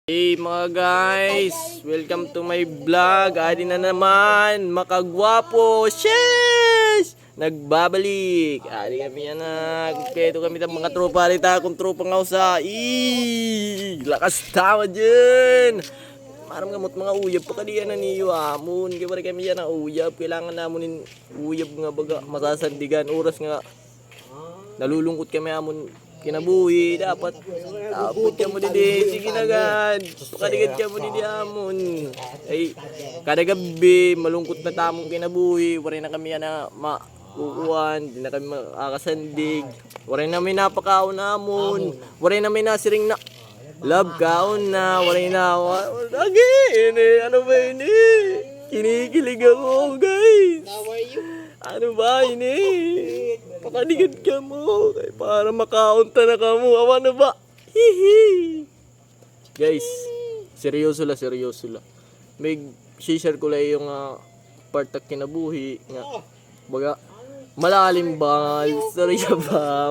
Hey mga guys, welcome to my vlog. Adi na naman, makagwapo. Sheesh! Nagbabalik. Adi kami yan na. Kumpleto kami ng mga tropa. Alita akong tropa nga sa. Lakas tama dyan. Maram gamot mga uyab pa kadiyan na niyo amon. Kaya pare kami yan na uyab. Kailangan namunin uyab nga baga. Masasandigan. Oras nga. Nalulungkot kami amon. Kinabuhi dapat tapos ka mo didi sige na gan pakadigat ka mo didi amon ay kada gabi malungkot na tamong kinabuhi wala na kami na makukuhan di na kami makakasandig wala na may napakaon namon wala na may nasiring na love kaon na wala na lagi ini ano ba ini kinikilig ako guys ano ba ini pakadigat ka mo para makaunta na ka mo awa na ba hihi guys seryoso la may share ko lang yung part na kinabuhi nga baga malalim ba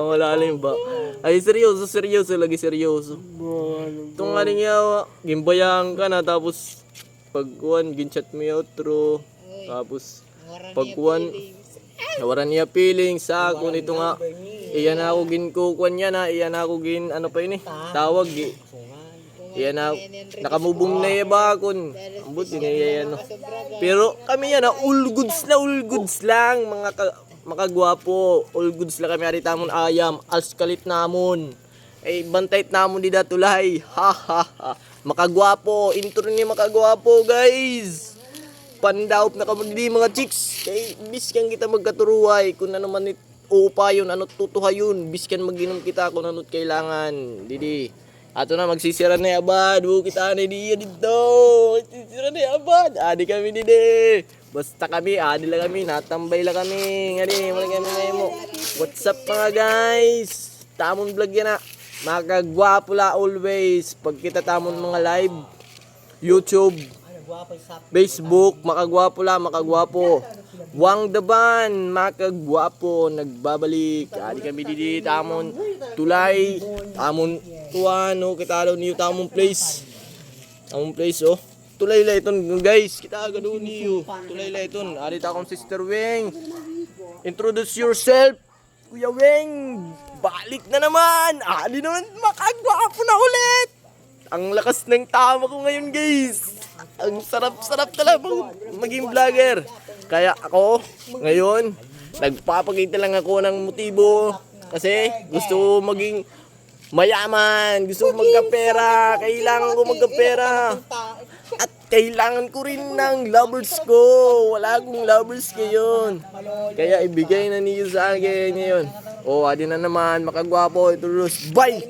malalim ba ay seryoso itong aling yawa gimbayang ka na tapos pagkuhan ginchat mo yung outro tapos pagkuhan nawaran niya feeling sa ako nito nga iyan ako ginkukuan niya na iyan ako gin ano pa yun tawag iyan ako nakamubong na iba akon ambot din iyan pero kami yan all goods lang mga makagwapo all goods lang kami ari tamon ayam askalit namon ay bantayt namon di datulay makagwapo intro ni makagwapo guys pandawp na kamo di mga chicks kay biskan kita magkaturuhay kung ano man upa yun ano tutuhayon biskan maginom kita kung ano't kailangan didi ato na magsisira na abad kita na di dito magsisira na abad adi kami didi basta kami adi lang kami natambay lang kami ngani wala kami mo what's up mga guys tamon vlog yan na makagwapo la always pag kita tamon mga live YouTube Facebook, makagwapo Wang Daban, makagwapo nagbabalik. Adi kami didi tamon tulay, tamon tuano kita niyo tamon place. Tamon place oh. Tulay la iton guys, kita agad niyo. Tulay la iton. Adi ta akong sister Weng. Introduce yourself. Kuya Weng, balik na naman. Adi naman makagwapo na ulit. Ang lakas ng tama ko ngayon guys. Ang sarap talaga maging vlogger. Kaya ako ngayon nagpapakita lang ako ng motibo kasi gusto maging mayaman, gusto magkapera, kailangan ko magkapera. At kailangan ko rin ng lovers ko. Wala akong lovers ngayon. Kaya ibigay na niyo sa akin ngayon. Oh, adi na naman makagwapo ito. Bye.